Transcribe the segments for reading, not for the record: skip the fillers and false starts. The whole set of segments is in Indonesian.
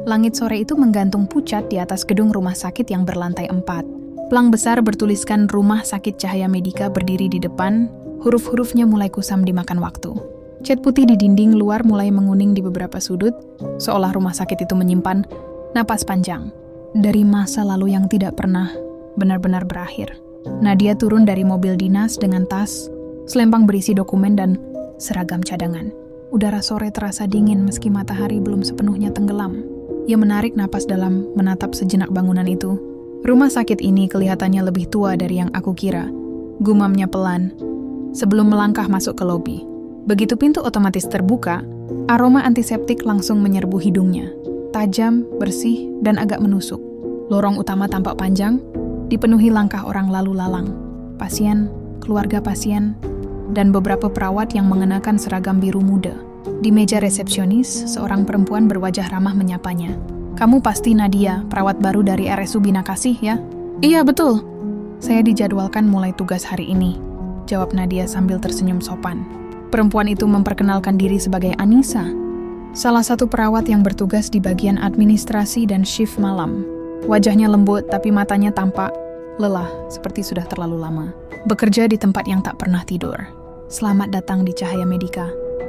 Langit sore itu menggantung pucat di atas gedung rumah sakit yang berlantai 4. Pelang besar bertuliskan Rumah Sakit Cahaya Medika berdiri di depan, huruf-hurufnya mulai kusam dimakan waktu. Cat putih di dinding luar mulai menguning di beberapa sudut, seolah rumah sakit itu menyimpan napas panjang dari masa lalu yang tidak pernah benar-benar berakhir. Nadia turun dari mobil dinas dengan tas, selempang berisi dokumen dan seragam cadangan. Udara sore terasa dingin meski matahari belum sepenuhnya tenggelam. Ia menarik napas dalam menatap sejenak bangunan itu. Rumah sakit ini kelihatannya lebih tua dari yang aku kira. Gumamnya pelan sebelum melangkah masuk ke lobi. Begitu pintu otomatis terbuka, aroma antiseptik langsung menyerbu hidungnya. Tajam, bersih, dan agak menusuk. Lorong utama tampak panjang, dipenuhi langkah orang lalu lalang. Pasien, keluarga pasien, dan beberapa perawat yang mengenakan seragam biru muda. Di meja resepsionis, seorang perempuan berwajah ramah menyapanya. "Kamu pasti Nadia, perawat baru dari RSU Bina Kasih, ya?" "Iya, betul. Saya dijadwalkan mulai tugas hari ini," jawab Nadia sambil tersenyum sopan. Perempuan itu memperkenalkan diri sebagai Anissa, salah satu perawat yang bertugas di bagian administrasi dan shift malam. Wajahnya lembut, tapi matanya tampak lelah, seperti sudah terlalu lama. Bekerja di tempat yang tak pernah tidur. "Selamat datang di Cahaya Medika.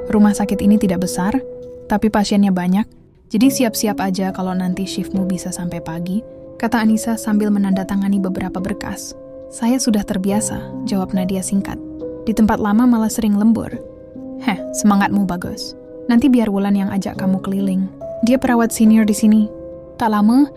Rumah sakit ini tidak besar, tapi pasiennya banyak, jadi siap-siap aja kalau nanti shiftmu bisa sampai pagi," kata Anissa sambil menandatangani beberapa berkas. "Saya sudah terbiasa," jawab Nadia singkat. "Di tempat lama malah sering lembur." Semangatmu bagus. Nanti biar Wulan yang ajak kamu keliling. Dia perawat senior di sini." Tak lama,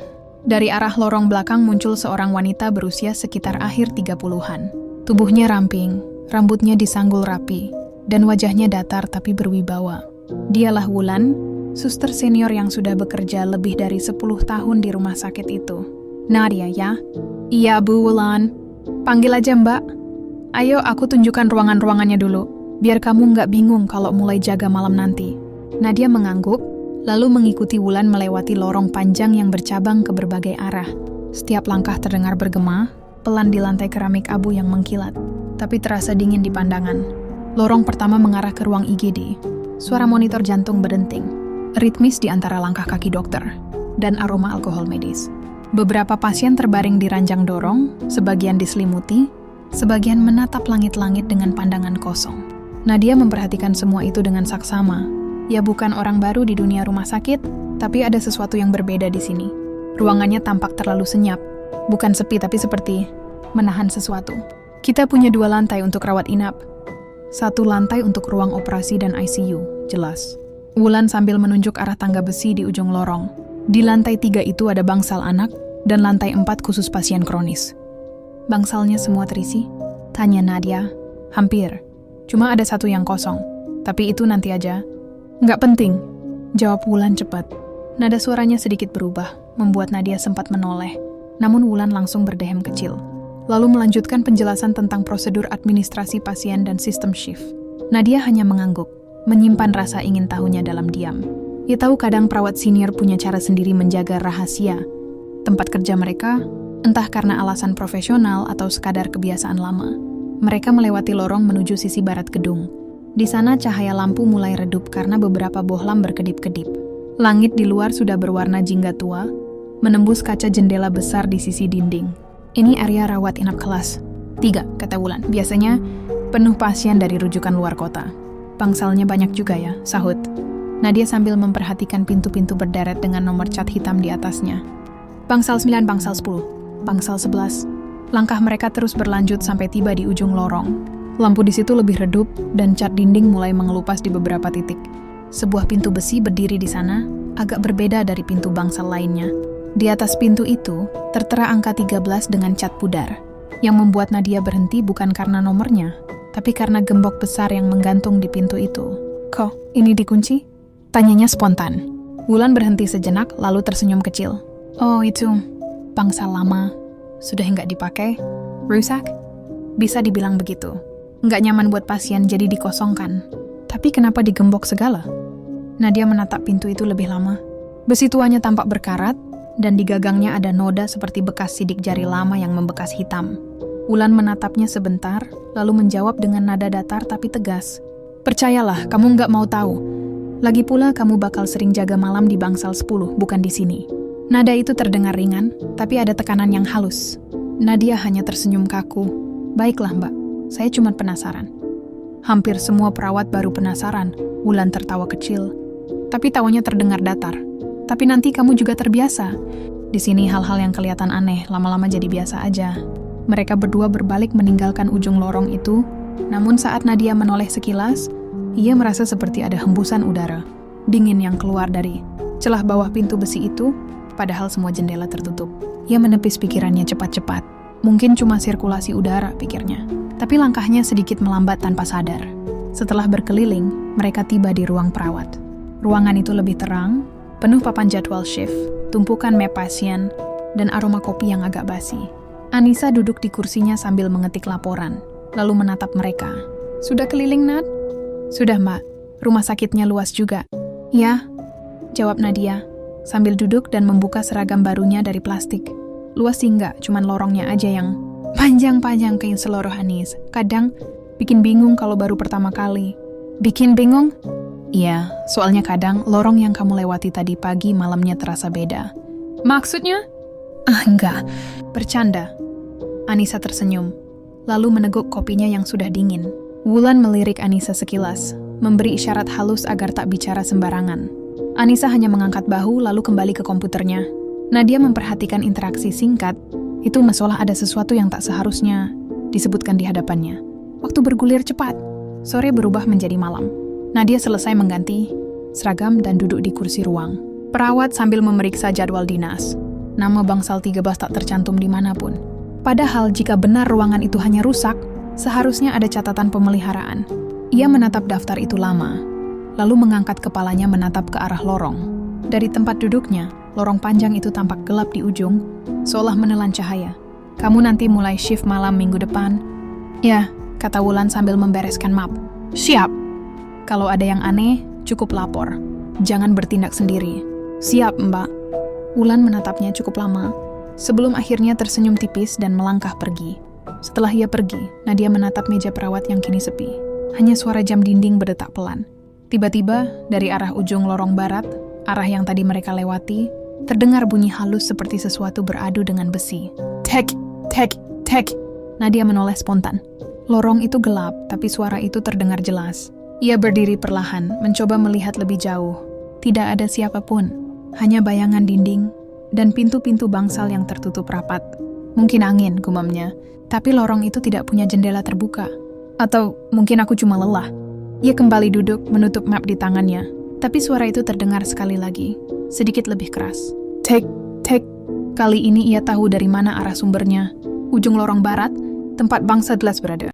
dari arah lorong belakang muncul seorang wanita berusia sekitar akhir 30-an. Tubuhnya ramping, rambutnya disanggul rapi, dan wajahnya datar tapi berwibawa. Dialah Wulan, suster senior yang sudah bekerja lebih dari 10 tahun di rumah sakit itu. "Nadia, ya?" "Iya, Bu Wulan." "Panggil aja Mbak. Ayo aku tunjukkan ruangan-ruangannya dulu, biar kamu nggak bingung kalau mulai jaga malam nanti." Nadia mengangguk, lalu mengikuti Wulan melewati lorong panjang yang bercabang ke berbagai arah. Setiap langkah terdengar bergema, pelan di lantai keramik abu yang mengkilat, tapi terasa dingin di pandangan. Lorong pertama mengarah ke ruang IGD. Suara monitor jantung berdenting, ritmis di antara langkah kaki dokter, dan aroma alkohol medis. Beberapa pasien terbaring di ranjang dorong, sebagian diselimuti, sebagian menatap langit-langit dengan pandangan kosong. Nadia memperhatikan semua itu dengan saksama. Ia bukan orang baru di dunia rumah sakit, tapi ada sesuatu yang berbeda di sini. Ruangannya tampak terlalu senyap, bukan sepi tapi seperti menahan sesuatu. "Kita punya 2 lantai untuk rawat inap. 1 lantai untuk ruang operasi dan ICU, jelas." Wulan sambil menunjuk arah tangga besi di ujung lorong. Di lantai 3 itu ada bangsal anak, dan lantai 4 khusus pasien kronis. "Bangsalnya semua terisi?" tanya Nadia. "Hampir. Cuma ada 1 yang kosong. Tapi itu nanti aja." "Nggak penting," jawab Wulan cepat. Nada suaranya sedikit berubah, membuat Nadia sempat menoleh. Namun Wulan langsung berdehem kecil. Lalu melanjutkan penjelasan tentang prosedur administrasi pasien dan sistem shift. Nadia hanya mengangguk, menyimpan rasa ingin tahunya dalam diam. Ia tahu kadang perawat senior punya cara sendiri menjaga rahasia tempat kerja mereka, entah karena alasan profesional atau sekadar kebiasaan lama. Mereka melewati lorong menuju sisi barat gedung. Di sana cahaya lampu mulai redup karena beberapa bohlam berkedip-kedip. Langit di luar sudah berwarna jingga tua, menembus kaca jendela besar di sisi dinding. "Ini area rawat inap kelas 3, kata Wulan. "Biasanya penuh pasien dari rujukan luar kota." "Bangsalnya banyak juga ya," sahut Nadia sambil memperhatikan pintu-pintu berderet dengan nomor cat hitam di atasnya. "Bangsal 9, bangsal 10, bangsal 11. Langkah mereka terus berlanjut sampai tiba di ujung lorong. Lampu di situ lebih redup dan cat dinding mulai mengelupas di beberapa titik. Sebuah pintu besi berdiri di sana, agak berbeda dari pintu bangsal lainnya. Di atas pintu itu tertera angka 13 dengan cat pudar, yang membuat Nadia berhenti bukan karena nomornya, tapi karena gembok besar yang menggantung di pintu itu. "Kok ini dikunci?" tanyanya spontan. Wulan berhenti sejenak lalu tersenyum kecil. "Oh itu, bangsal lama. Sudah nggak dipakai. Rusak? Bisa dibilang begitu. Nggak nyaman buat pasien jadi dikosongkan. Tapi kenapa digembok segala?" Nadia menatap pintu itu lebih lama. Besi tuanya tampak berkarat, dan di gagangnya ada noda seperti bekas sidik jari lama yang membekas hitam. Wulan menatapnya sebentar, lalu menjawab dengan nada datar tapi tegas. "Percayalah, kamu nggak mau tahu. Lagi pula kamu bakal sering jaga malam di bangsal 10, bukan di sini. Nada itu terdengar ringan, tapi ada tekanan yang halus. Nadia hanya tersenyum kaku. Baiklah mbak, saya cuma penasaran. Hampir semua perawat baru penasaran, Wulan tertawa kecil. Tapi tawanya terdengar datar. Tapi nanti kamu juga terbiasa. Di sini hal-hal yang kelihatan aneh, lama-lama jadi biasa aja. Mereka berdua berbalik meninggalkan ujung lorong itu, namun saat Nadia menoleh sekilas, ia merasa seperti ada hembusan udara, dingin yang keluar dari celah bawah pintu besi itu, padahal semua jendela tertutup. Ia menepis pikirannya cepat-cepat. Mungkin cuma sirkulasi udara, pikirnya. Tapi langkahnya sedikit melambat tanpa sadar. Setelah berkeliling, mereka tiba di ruang perawat. Ruangan itu lebih terang, penuh papan jadwal shift, tumpukan map pasien, dan aroma kopi yang agak basi. Anissa duduk di kursinya sambil mengetik laporan, lalu menatap mereka. Sudah keliling, Nat? Sudah, Mbak. Rumah sakitnya luas juga. Ya, jawab Nadia, sambil duduk dan membuka seragam barunya dari plastik. Luas sih enggak, cuman lorongnya aja yang panjang-panjang kayak seluruh Anis. Kadang bikin bingung kalau baru pertama kali. Bikin bingung? Iya, soalnya kadang lorong yang kamu lewati tadi pagi malamnya terasa beda. Maksudnya? Enggak. Bercanda. Anissa tersenyum, lalu meneguk kopinya yang sudah dingin. Wulan melirik Anissa sekilas, memberi isyarat halus agar tak bicara sembarangan. Anissa hanya mengangkat bahu lalu kembali ke komputernya. Nadia memperhatikan interaksi singkat, itu masalah ada sesuatu yang tak seharusnya disebutkan di hadapannya. Waktu bergulir cepat, sore berubah menjadi malam. Nadia selesai mengganti seragam dan duduk di kursi ruang. Perawat sambil memeriksa jadwal dinas. Nama bangsal 13 tak tercantum dimanapun. Padahal jika benar ruangan itu hanya rusak, seharusnya ada catatan pemeliharaan. Ia menatap daftar itu lama, lalu mengangkat kepalanya menatap ke arah lorong. Dari tempat duduknya, lorong panjang itu tampak gelap di ujung, seolah menelan cahaya. Kamu nanti mulai shift malam minggu depan. Ya, kata Wulan sambil membereskan map. Siap. Kalau ada yang aneh, cukup lapor. Jangan bertindak sendiri. Siap, Mbak. Wulan menatapnya cukup lama, sebelum akhirnya tersenyum tipis dan melangkah pergi. Setelah ia pergi, Nadia menatap meja perawat yang kini sepi. Hanya suara jam dinding berdetak pelan. Tiba-tiba, dari arah ujung lorong barat, arah yang tadi mereka lewati, terdengar bunyi halus seperti sesuatu beradu dengan besi. Tek, tek, tek. Nadia menoleh spontan. Lorong itu gelap, tapi suara itu terdengar jelas. Ia berdiri perlahan, mencoba melihat lebih jauh. Tidak ada siapapun, hanya bayangan dinding dan pintu-pintu bangsal yang tertutup rapat. Mungkin angin, gumamnya, tapi lorong itu tidak punya jendela terbuka. Atau mungkin aku cuma lelah. Ia kembali duduk, menutup map di tangannya. Tapi suara itu terdengar sekali lagi, sedikit lebih keras. Tek, tek. Kali ini ia tahu dari mana arah sumbernya. Ujung lorong barat, tempat bangsa 11 berada.